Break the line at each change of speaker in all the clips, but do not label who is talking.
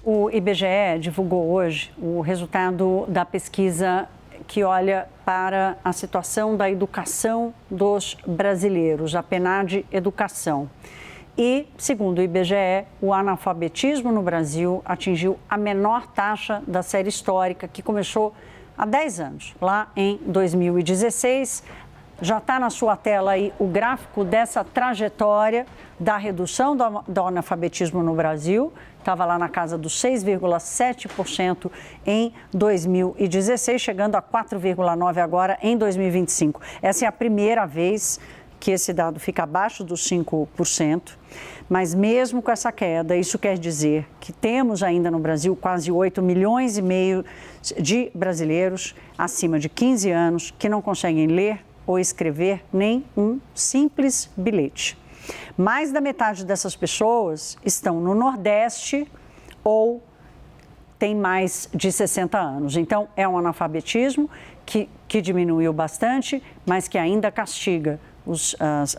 O IBGE divulgou hoje o resultado da pesquisa que olha para a situação da educação dos brasileiros, a PNAD Educação. E, segundo o IBGE, o analfabetismo no Brasil atingiu a menor taxa da série histórica, que começou há 10 anos, lá em 2016. Já está na sua tela aí o gráfico dessa trajetória da redução do analfabetismo no Brasil. Estava lá na casa dos 6,7% em 2016, chegando a 4,9% agora em 2025. Essa é a primeira vez que esse dado fica abaixo dos 5%, mas mesmo com essa queda, isso quer dizer que temos ainda no Brasil quase 8,5 milhões de brasileiros acima de 15 anos que não conseguem ler ou escrever nem um simples bilhete. Mais da metade dessas pessoas estão no Nordeste ou têm mais de 60 anos. Então, é um analfabetismo que diminuiu bastante, mas que ainda castiga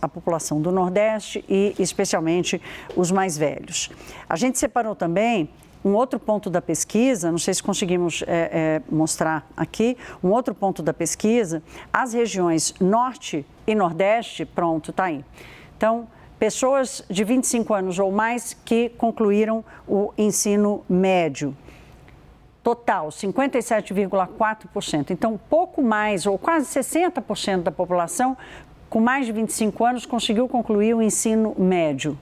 a população do Nordeste e, especialmente, os mais velhos. A gente separou também um outro ponto da pesquisa, não sei se conseguimos mostrar aqui, um outro ponto da pesquisa, as regiões Norte e Nordeste, pronto, está aí. Então, pessoas de 25 anos ou mais que concluíram o ensino médio. Total, 57,4%. Então, pouco mais, ou quase 60% da população com mais de 25 anos conseguiu concluir o ensino médio.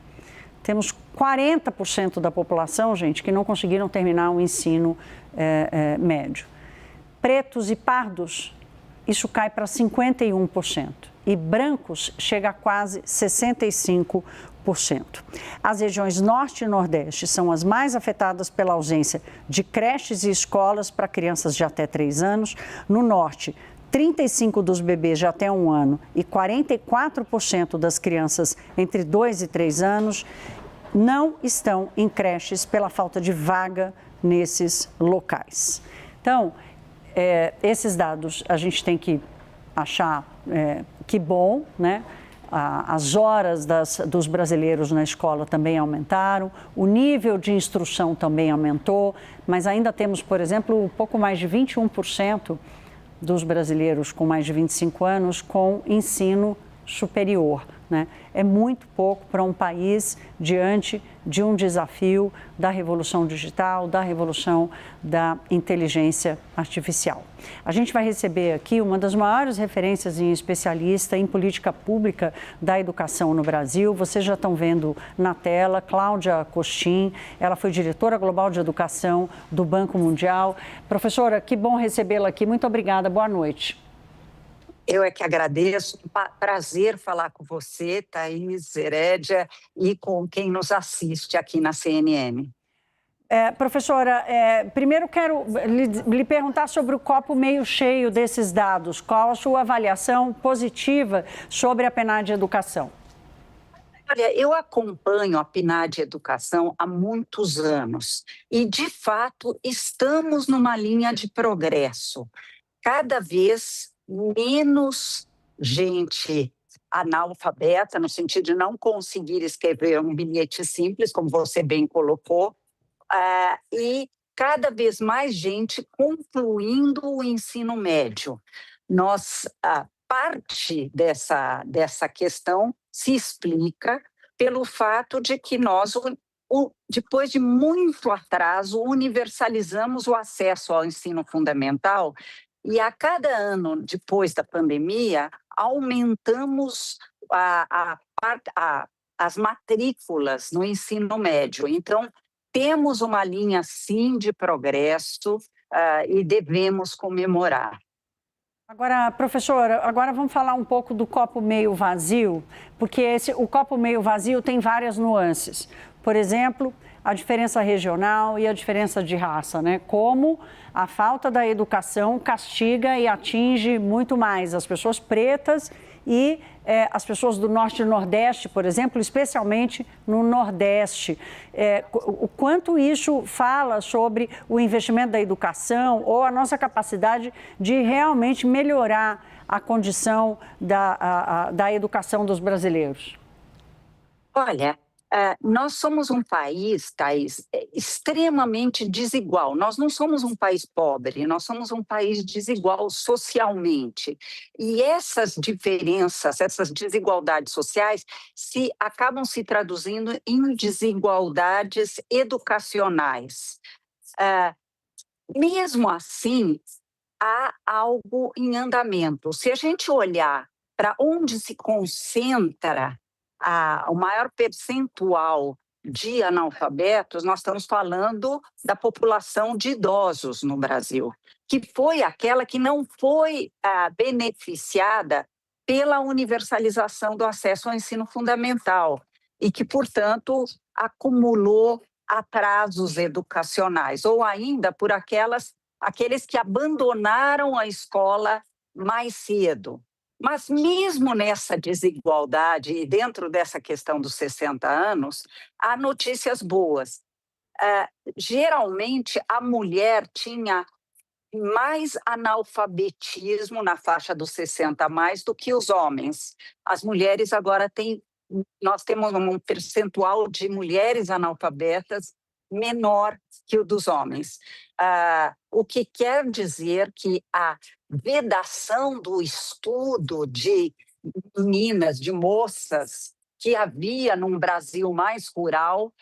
Temos 40% da população, gente, que não conseguiram terminar o ensino médio. Pretos e pardos, isso cai para 51%. E brancos chega a quase 65%. As regiões Norte e Nordeste são as mais afetadas pela ausência de creches e escolas para crianças de até 3 anos. No Norte, 35% dos bebês de até 1 ano e 44% das crianças entre 2 e 3 anos não estão em creches pela falta de vaga nesses locais. Então, esses dados a gente tem que achar que bom, né? As horas dos brasileiros na escola também aumentaram, o nível de instrução também aumentou, mas ainda temos, por exemplo, um pouco mais de 21% dos brasileiros com mais de 25 anos com ensino superior, né? É muito pouco para um país diante de um desafio da revolução digital, da revolução da inteligência artificial. A gente vai receber aqui uma das maiores referências em especialista em política pública da educação no Brasil. Vocês já estão vendo na tela, Cláudia Costin, ela foi diretora global de educação do Banco Mundial. Professora, que bom recebê-la aqui. Muito obrigada, boa noite.
Eu é que agradeço, prazer falar com você, Thaís, Herédia, e com quem nos assiste aqui na CNN.
Professora, primeiro quero lhe perguntar sobre o copo meio cheio desses dados. Qual a sua avaliação positiva sobre a PNAD Educação?
Olha, eu acompanho a PNAD Educação há muitos anos e, de fato, estamos numa linha de progresso. Cada vez menos gente analfabeta, no sentido de não conseguir escrever um bilhete simples, como você bem colocou, e cada vez mais gente concluindo o ensino médio. Parte dessa questão se explica pelo fato de que nós, depois de muito atraso, universalizamos o acesso ao ensino fundamental. E a cada ano depois da pandemia, aumentamos as matrículas no ensino médio. Então, temos uma linha, sim, de progresso e devemos comemorar.
Agora, professora, vamos falar um pouco do copo meio vazio, porque o copo meio vazio tem várias nuances. Por exemplo, a diferença regional e a diferença de raça, né? Como a falta da educação castiga e atinge muito mais as pessoas pretas e as pessoas do Norte e Nordeste, por exemplo, especialmente no Nordeste. O quanto isso fala sobre o investimento da educação ou a nossa capacidade de realmente melhorar a condição da educação dos brasileiros?
Olha, Nós somos um país, Thaís, extremamente desigual. Nós não somos um país pobre, nós somos um país desigual socialmente. E essas diferenças, essas desigualdades sociais, acabam se traduzindo em desigualdades educacionais. Mesmo assim, há algo em andamento. Se a gente olhar para onde se concentra o maior percentual de analfabetos, nós estamos falando da população de idosos no Brasil, que foi aquela que não foi beneficiada pela universalização do acesso ao ensino fundamental e que, portanto, acumulou atrasos educacionais, ou ainda por aqueles que abandonaram a escola mais cedo. Mas mesmo nessa desigualdade e dentro dessa questão dos 60 anos, há notícias boas. Geralmente, a mulher tinha mais analfabetismo na faixa dos 60 a mais do que os homens. As mulheres agora nós temos um percentual de mulheres analfabetas menor que o dos homens. O que quer dizer que a vedação do estudo de meninas, de moças, que havia num Brasil mais rural,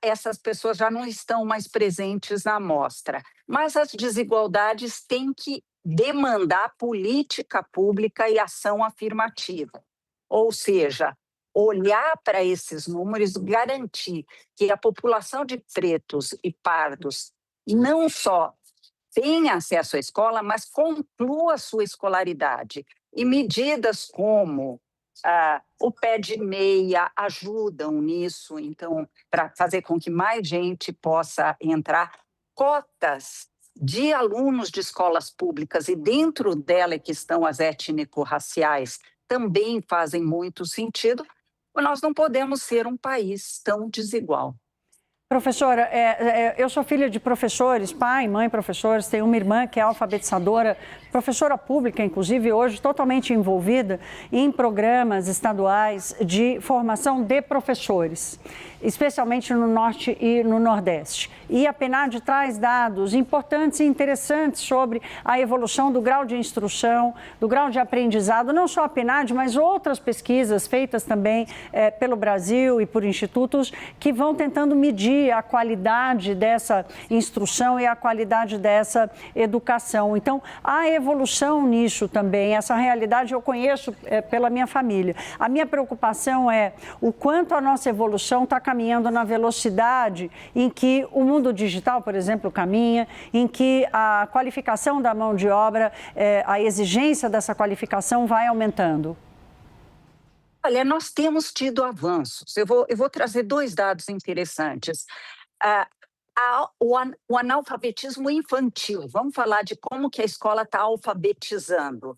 essas pessoas já não estão mais presentes na amostra. Mas as desigualdades têm que demandar política pública e ação afirmativa. Ou seja, olhar para esses números, garantir que a população de pretos e pardos não só tenha acesso à escola, mas conclua a sua escolaridade. E medidas como o pé de meia ajudam nisso, então, para fazer com que mais gente possa entrar. Cotas de alunos de escolas públicas, e dentro dela que estão as étnico-raciais, também fazem muito sentido. Nós não podemos ser um país tão desigual.
Professora, eu sou filha de professores, pai, mãe, professores, tenho uma irmã que é alfabetizadora, professora pública, inclusive, hoje totalmente envolvida em programas estaduais de formação de professores, especialmente no Norte e no Nordeste. E a PNAD traz dados importantes e interessantes sobre a evolução do grau de instrução, do grau de aprendizado, não só a PNAD, mas outras pesquisas feitas também pelo Brasil e por institutos que vão tentando medir a qualidade dessa instrução e a qualidade dessa educação. Então, há evolução nisso também. Essa realidade eu conheço pela minha família. A minha preocupação é o quanto a nossa evolução está caminhando na velocidade em que o mundo digital, por exemplo, caminha, em que a qualificação da mão de obra, a exigência dessa qualificação vai aumentando.
Olha, nós temos tido avanços. Eu vou trazer dois dados interessantes. O analfabetismo infantil. Vamos falar de como que a escola está alfabetizando.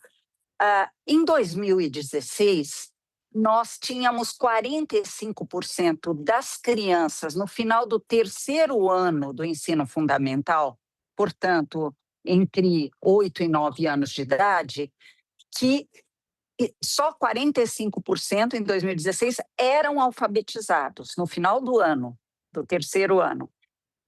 Em 2016, nós tínhamos 45% das crianças no final do terceiro ano do ensino fundamental, portanto, entre 8 e 9 anos de idade, que só 45% em 2016 eram alfabetizados no final do ano, do terceiro ano.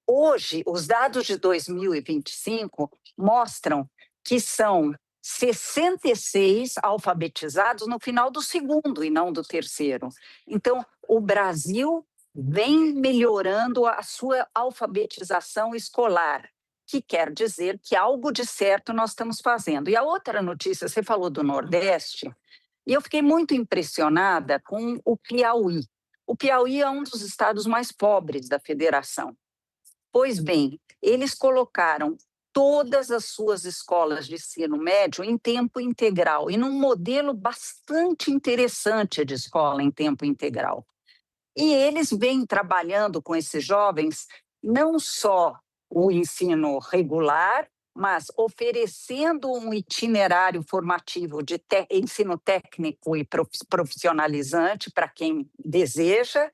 Hoje, os dados de 2025 mostram que são 66 alfabetizados no final do segundo e não do terceiro. Então, o Brasil vem melhorando a sua alfabetização escolar, que quer dizer que algo de certo nós estamos fazendo. E a outra notícia, você falou do Nordeste, e eu fiquei muito impressionada com o Piauí. O Piauí é um dos estados mais pobres da federação. Pois bem, eles colocaram todas as suas escolas de ensino médio em tempo integral e num modelo bastante interessante de escola em tempo integral. E eles vêm trabalhando com esses jovens não só o ensino regular, mas oferecendo um itinerário formativo de ensino técnico e profissionalizante para quem deseja,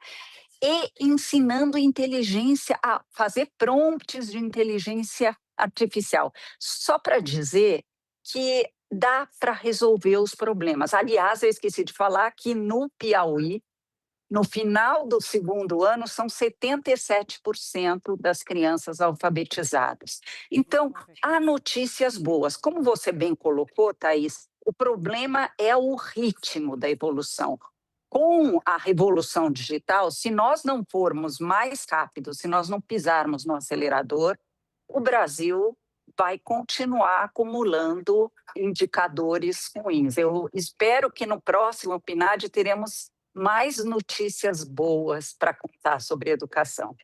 e ensinando inteligência a fazer prompts de inteligência artificial. Só para dizer que dá para resolver os problemas. Aliás, eu esqueci de falar que no Piauí No final do segundo ano, são 77% das crianças alfabetizadas. Então, há notícias boas. Como você bem colocou, Thaís, o problema é o ritmo da evolução. Com a revolução digital, se nós não formos mais rápidos, se nós não pisarmos no acelerador, o Brasil vai continuar acumulando indicadores ruins. Eu espero que no próximo PNAD teremos mais notícias boas para contar sobre educação.